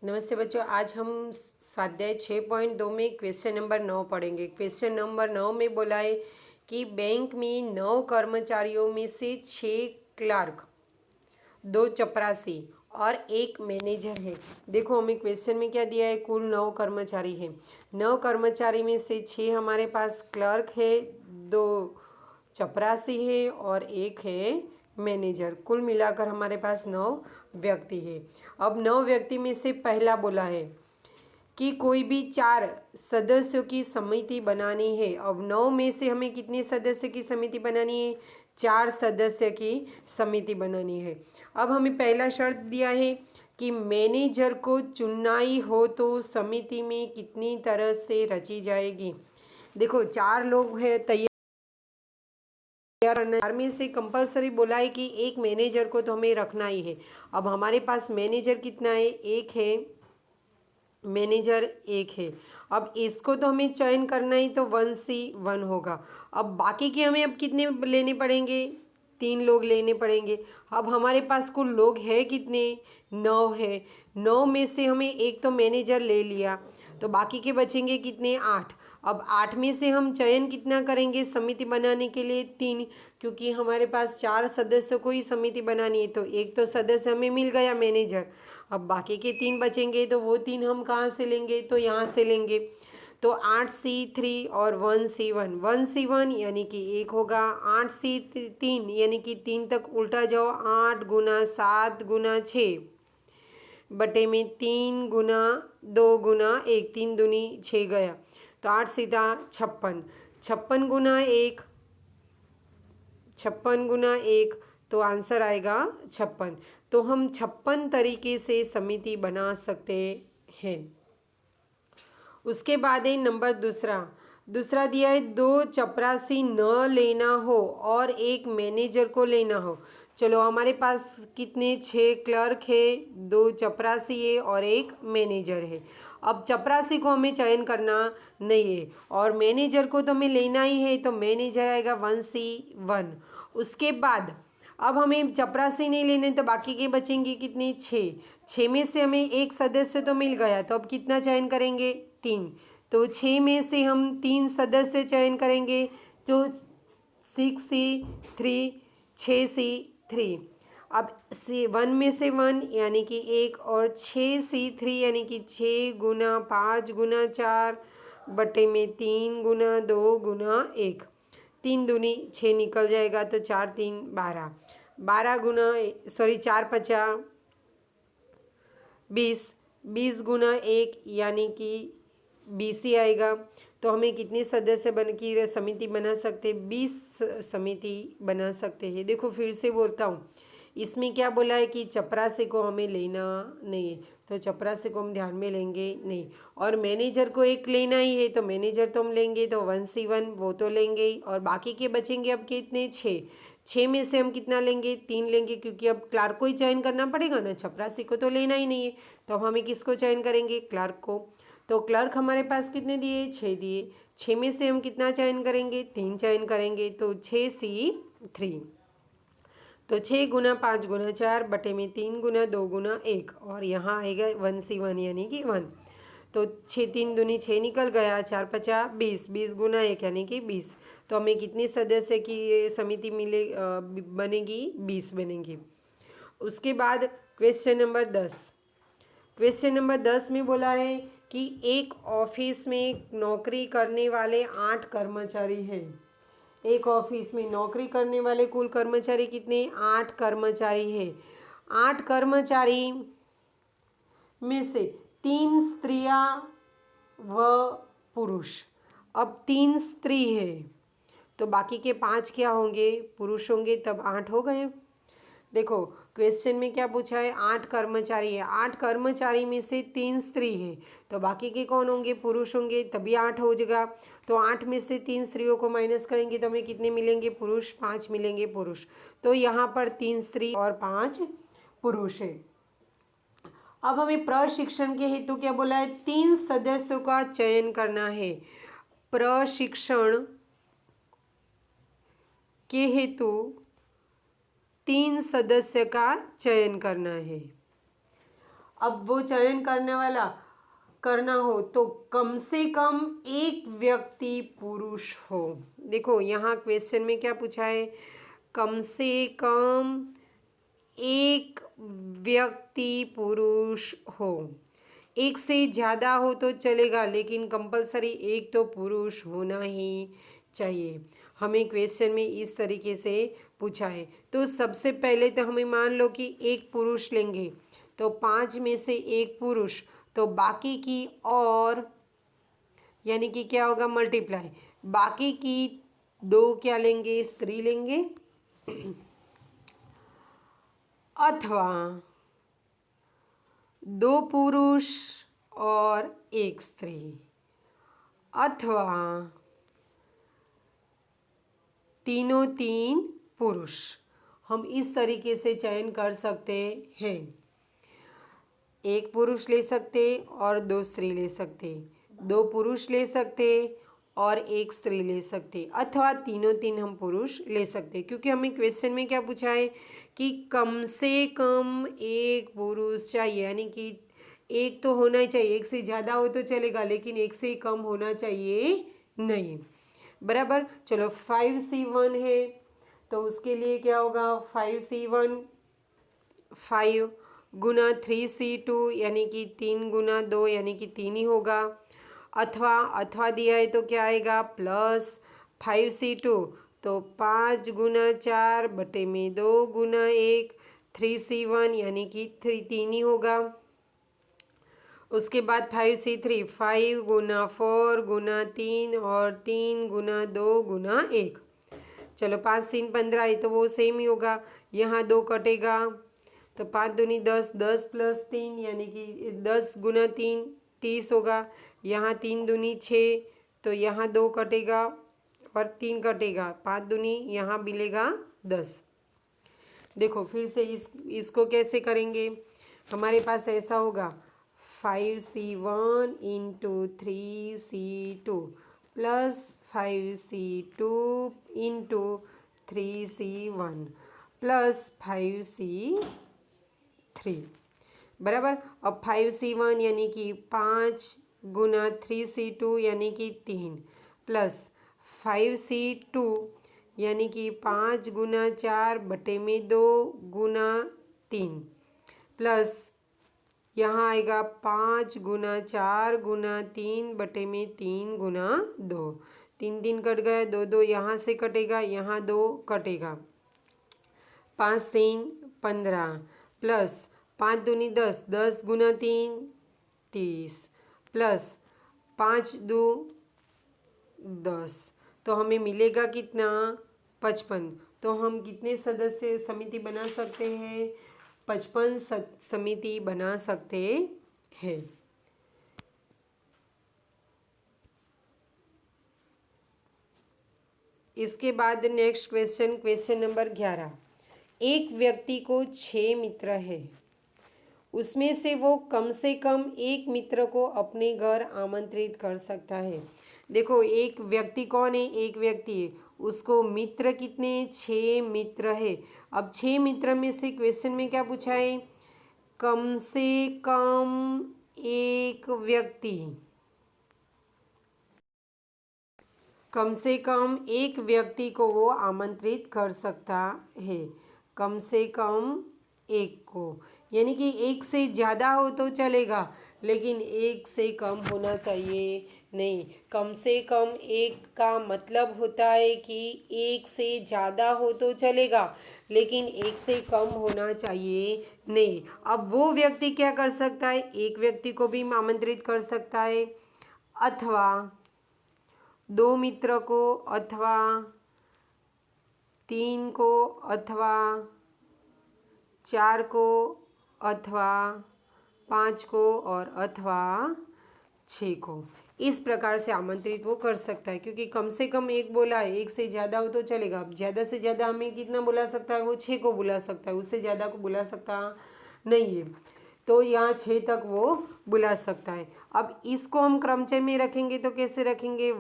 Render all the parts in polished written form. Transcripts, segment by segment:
नमस्ते बच्चों, आज हम स्वाध्याय 6.2 में क्वेश्चन नंबर 9 पढ़ेंगे। क्वेश्चन नंबर 9 में बोला है कि बैंक में 9 कर्मचारियों में से 6 क्लर्क, 2 चपरासी और 1 मैनेजर है। देखो हमें क्वेश्चन में क्या दिया है, कुल 9 कर्मचारी है। 9 कर्मचारी में से 6 हमारे पास क्लर्क है, 2 चपरासी है और 1 है मैनेजर। कुल मिलाकर हमारे पास 9 व्यक्ति है। अब 9 व्यक्ति में से पहला बोला है कि कोई भी 4 सदस्यों की समिति बनानी है। अब 9 में से हमें कितने सदस्य की समिति बनानी है? 4 सदस्य की समिति बनानी है। अब हमें पहला शर्त दिया है कि मैनेजर को चुनना ही हो तो समिति में कितनी तरह से रची जाएगी। देखो 4 लोग हैं तैयार, 4 में से कंपलसरी बोला है कि एक मैनेजर को तो हमें रखना ही है। अब हमारे पास मैनेजर कितना है? 1 है, मैनेजर 1 है। अब इसको तो हमें चयन करना ही, तो 1C1 होगा। अब बाकी के हमें अब कितने लेने पड़ेंगे? 3 लोग लेने पड़ेंगे। अब हमारे पास कुल लोग है कितने? 9 है। 9 में से हमें एक तो मैनेजर ले लिया, तो बाकी के बचेंगे कितने? 8। अब 8 में से हम चयन कितना करेंगे समिति बनाने के लिए? 3, क्योंकि हमारे पास 4 सदस्यों को ही समिति बनानी है, तो एक तो सदस्य हमें मिल गया मैनेजर। अब बाकी के 3 बचेंगे, तो वो 3 हम कहाँ से लेंगे? तो यहाँ से लेंगे। तो 8C3 और 1C1, 1C1 यानी कि 1 होगा, 8C3 यानी कि 3 तक उल्टा जाओ, 8 गुना 7 गुना 6 बटे में 3 गुना 2 गुना 1, 3 दूनी 6 गया, तो 8 सीधा 56, 56 गुना 1, 56 गुना 1, तो आंसर आएगा 56। तो हम 56 तरीके से समिति बना सकते हैं। उसके बाद है नंबर दूसरा दिया है 2 चपरासी न लेना हो और 1 मैनेजर को लेना हो। चलो हमारे पास कितने? 6 क्लर्क है, 2 चपरासी है और 1 मैनेजर है। अब चपरासी को हमें चयन करना नहीं है और मैनेजर को तो हमें लेना ही है, तो मैनेजर आएगा 1C1। उसके बाद अब हमें चपरासी नहीं लेने, तो बाकी के बचेंगे कितने? 6 में से हमें एक सदस्य तो मिल गया, तो अब कितना चयन करेंगे? 3। तो 6 में से हम 3 सदस्य चयन करेंगे, जो 6C3, 6C3। अब 1 में से 1 यानी कि 1 और 6C3 यानी कि 6 गुना 5 गुना 4 बटे में 3 गुना 2 गुना 1, 3 दूनी 6 निकल जाएगा, तो 4 3 12, 12 गुना 4 पचा 20, 20 गुना 1 यानी कि 20 ही आएगा। तो हमें कितने सदस्य बन की समिति बना सकते? 20 समिति बना सकते हैं। देखो फिर से बोलता हूँ, इसमें क्या बोला है कि चपरासी को हमें लेना नहीं है, तो चपरासी को हम ध्यान में लेंगे नहीं। और मैनेजर को एक लेना ही है, तो मैनेजर तो हम लेंगे, तो 1C1 वो तो लेंगे ही। और बाकी के बचेंगे अब कितने? 6 में से हम कितना लेंगे? 3 लेंगे, क्योंकि अब क्लार्क को ही चयन करना पड़ेगा ना, चपरासी को तो लेना ही नहीं है। तो अब हमें किसको चयन करेंगे? क्लार्क को। तो क्लर्क हमारे पास कितने दिए? 6 दिए। 6 में से हम कितना चयन करेंगे? 3 चयन करेंगे, तो 6C3। तो 6 गुना 5 गुना 4 बटे में 3 गुना 2 गुना 1, और यहाँ आएगा 1C1 यानी कि 1। तो 6 3 दूनी 6 निकल गया, 4 पचा 20, 20 गुना 1 यानी कि 20। तो हमें कितने सदस्य की ये समिति बनेगी? 20 बनेगी। उसके बाद क्वेश्चन नंबर 10 में बोला है कि एक ऑफिस में नौकरी करने वाले 8 कर्मचारी हैं। एक ऑफिस में नौकरी करने वाले कुल कर्मचारी कितने? 8 कर्मचारी है। 8 कर्मचारी में से 3 स्त्रियां व पुरुष। अब 3 स्त्री है, तो बाकी के 5 क्या होंगे? पुरुष होंगे, तब 8 हो गए। देखो क्वेश्चन में क्या पूछा है? 8 कर्मचारी है, 8 कर्मचारी में से 3 स्त्री है, तो बाकी के कौन होंगे? पुरुष होंगे, तभी 8 हो जाएगा। तो 8 में से 3 स्त्रियों को माइनस करेंगे, तो हमें कितने मिलेंगे? पुरुष 5 मिलेंगे पुरुष। तो यहाँ पर 3 स्त्री और 5 पुरुष है। अब हमें प्रशिक्षण के हेतु क्या बोला है? 3 सदस्यों का चयन करना है। प्रशिक्षण के हेतु 3 सदस्य का चयन करना है। अब वो चयन करना हो तो कम से कम एक व्यक्ति पुरुष हो। देखो यहाँ क्वेश्चन में क्या पूछा है, कम से कम एक व्यक्ति पुरुष हो। एक से ज़्यादा हो तो चलेगा, लेकिन कंपलसरी एक तो पुरुष होना ही चाहिए। हमें क्वेश्चन में इस तरीके से पूछा है। तो सबसे पहले तो हमें मान लो कि एक पुरुष लेंगे, तो 5 में से एक पुरुष, तो बाकी की और यानी कि क्या होगा, मल्टीप्लाई, बाकी की 2 क्या लेंगे, स्त्री लेंगे, अथवा 2 पुरुष और 1 स्त्री, अथवा तीनों 3 पुरुष। हम इस तरीके से चयन कर सकते हैं। एक पुरुष ले सकते और 2 स्त्री ले सकते, 2 पुरुष ले सकते और 1 स्त्री ले सकते, अथवा तीनों 3 हम पुरुष ले सकते, क्योंकि हमें क्वेश्चन में क्या पूछा है कि कम से कम एक पुरुष चाहिए, यानी कि एक तो होना ही चाहिए। एक से ज़्यादा हो तो चलेगा, लेकिन एक से कम होना चाहिए नहीं। बराबर। चलो 5C1 है, तो उसके लिए क्या होगा, 5C1 5 गुना 3C2 यानी कि 3 गुना 2 यानी कि 3 ही होगा। अथवा दिया है तो क्या आएगा, प्लस 5C2, तो 5 गुना 4 बटे में 2 गुना 1, 3C1 यानी कि 3 ही होगा। उसके बाद 5C3 5 गुना 4 गुना 3 और 3 गुना 2 गुना 1। चलो 5 3 15 है तो वो सेम ही होगा। यहाँ 2 कटेगा तो 5 दूनी 10, 10 प्लस 3 यानी कि 10 गुना 3 30 होगा। यहाँ 3 दूनी 6, तो यहाँ 2 कटेगा और 3 कटेगा, 5 दूनी यहाँ मिलेगा 10। देखो फिर से इसको कैसे करेंगे, हमारे पास ऐसा होगा 5C1 into 3C2 plus 5C2 into 3C1 plus 5C3 बराबर। अब 5C1 यानी कि 5 गुना 3C2 यानी कि 3 प्लस 5C2 यानी कि 5 गुना 4 बटे में 2 गुना 3 प्लस यहाँ आएगा 5 गुना 4 गुना 3 बटे में 3 गुना 2, 3 3 कट गया, 2 2 यहाँ से कटेगा, यहाँ 2 कटेगा, 5 3 15 प्लस 5 दूनी 10, 10 गुना 3 30 प्लस 5 2 10, तो हमें मिलेगा कितना, 55। तो हम कितने सदस्य समिति बना सकते हैं, 55 समिति बना सकते हैं। इसके बाद नेक्स्ट क्वेश्चन, क्वेश्चन नंबर 11। एक व्यक्ति को 6 मित्र है, उसमें से वो कम से कम एक मित्र को अपने घर आमंत्रित कर सकता है। देखो एक व्यक्ति कौन है, एक व्यक्ति है, उसको मित्र कितने, 6 मित्र है। अब 6 मित्र में से क्वेश्चन में क्या पूछा है, कम से कम एक व्यक्ति, कम से कम एक व्यक्ति को वो आमंत्रित कर सकता है, कम से कम एक को, यानी कि एक से ज़्यादा हो तो चलेगा, लेकिन एक से कम होना चाहिए नहीं। कम से कम एक का मतलब होता है कि एक से ज़्यादा हो तो चलेगा, लेकिन एक से कम होना चाहिए नहीं। अब वो व्यक्ति क्या कर सकता है, एक व्यक्ति को भी आमंत्रित कर सकता है, अथवा 2 मित्र को, अथवा 3 को, अथवा 4 को, अथवा 5 को और अथवा 6 को। इस प्रकार से आमंत्रित वो कर सकता है, क्योंकि कम से कम एक बोला है, एक से ज़्यादा हो तो चलेगा। अब ज़्यादा से ज़्यादा हमें कितना बुला सकता है, वो 6 को बुला सकता है, उससे ज़्यादा को बुला सकता नहीं है, तो यहाँ 6 तक वो बुला सकता है। अब इसको हम क्रमचय में रखेंगे तो कैसे रखेंगे,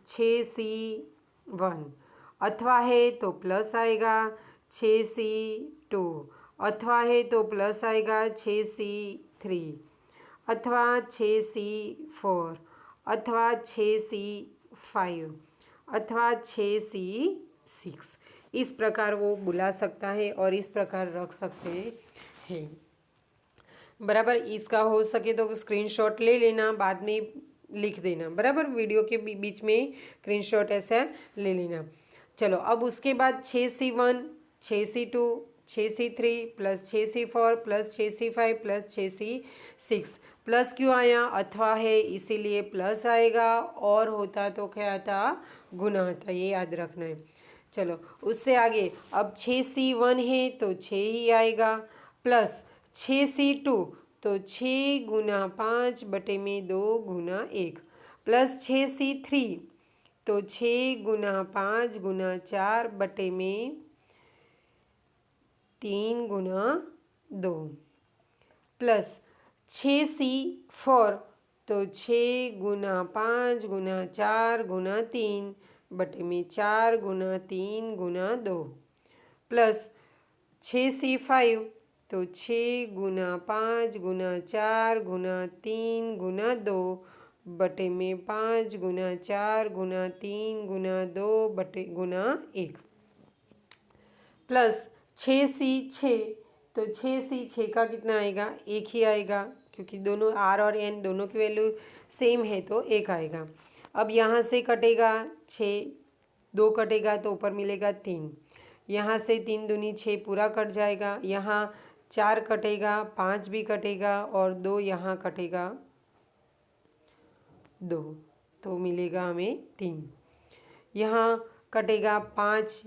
6C1, अथवा है तो प्लस आएगा 6C2, अथवा है तो प्लस आएगा 6C 3 अथवा 6C4 अथवा 6C5 अथवा 6C6, इस प्रकार वो बुला सकता है और इस प्रकार रख सकते हैं। बराबर, इसका हो सके तो स्क्रीनशॉट ले लेना, बाद में लिख देना। बराबर, वीडियो के बीच में स्क्रीनशॉट ऐसा ले लेना। चलो, अब उसके बाद 6C1 6C2 6C3 plus 6C4 plus 6C5 plus 6C6, plus क्यों आया? अथवा है इसीलिए प्लस आएगा, और होता तो क्या आता? गुना आता, ये याद रखना है। चलो, उससे आगे अब 6C1 है तो 6 ही आएगा, प्लस 6C2 तो 6 गुना 5 बटे में 2 गुना 1, प्लस 6C3 तो 6 गुना 5 गुना 4 बटे में 3 गुना 2, प्लस 6C4 तो 6 गुना 5 गुना 4 गुना 3 बटे में 4 गुना 3 गुना 2, प्लस 6C5 तो 6 गुना 5 गुना 4 गुना 3 गुना 2 बटे में 5 गुना 4 गुना 3 गुना 2 बटे गुना 1, प्लस 6C6 तो 6C6 का कितना आएगा? 1 ही आएगा, क्योंकि दोनों R और N दोनों की वैल्यू सेम है तो 1 आएगा। अब यहाँ से कटेगा 6, 2 कटेगा तो ऊपर मिलेगा 3, यहाँ से 3 दूनी 6 पूरा कट जाएगा, यहाँ 4 कटेगा, 5 भी कटेगा और 2 यहाँ कटेगा 2, तो मिलेगा हमें 3। यहाँ कटेगा 5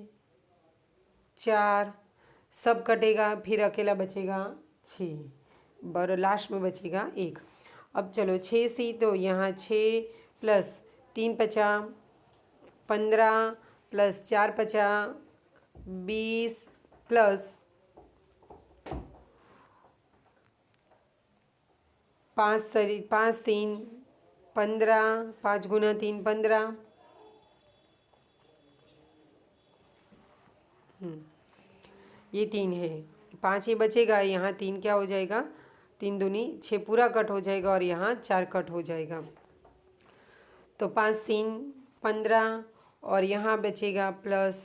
4 सब कटेगा, फिर अकेला बचेगा 6, और लास्ट में बचेगा 1। अब चलो 6C तो यहाँ 6 प्लस 3 50 15 प्लस 4 50 20 प्लस 5 3 15, 5 गुना 3 15, ये 3 है, 5 ही बचेगा, यहाँ 3 क्या हो जाएगा? 3 दूनी 6 पूरा कट हो जाएगा और यहाँ 4 कट हो जाएगा, तो 5 3 15 और यहाँ बचेगा प्लस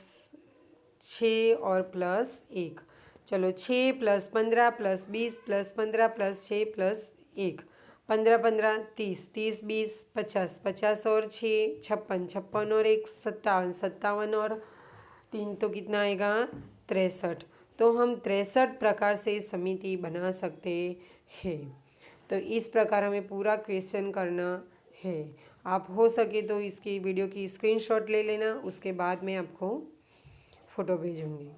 6 और प्लस 1। चलो, 6 plus 15 plus 20 plus 15 plus 6 plus 1, 15 15 30 30 20 50 50 और 6 56 56 और 1 57 57 और 3 तो कितना आएगा? 63। तो हम 63 प्रकार से समिति बना सकते हैं। तो इस प्रकार हमें पूरा क्वेश्चन करना है। आप हो सके तो इसकी वीडियो की स्क्रीनशॉट ले लेना, उसके बाद मैं आपको फ़ोटो भेजूँगी।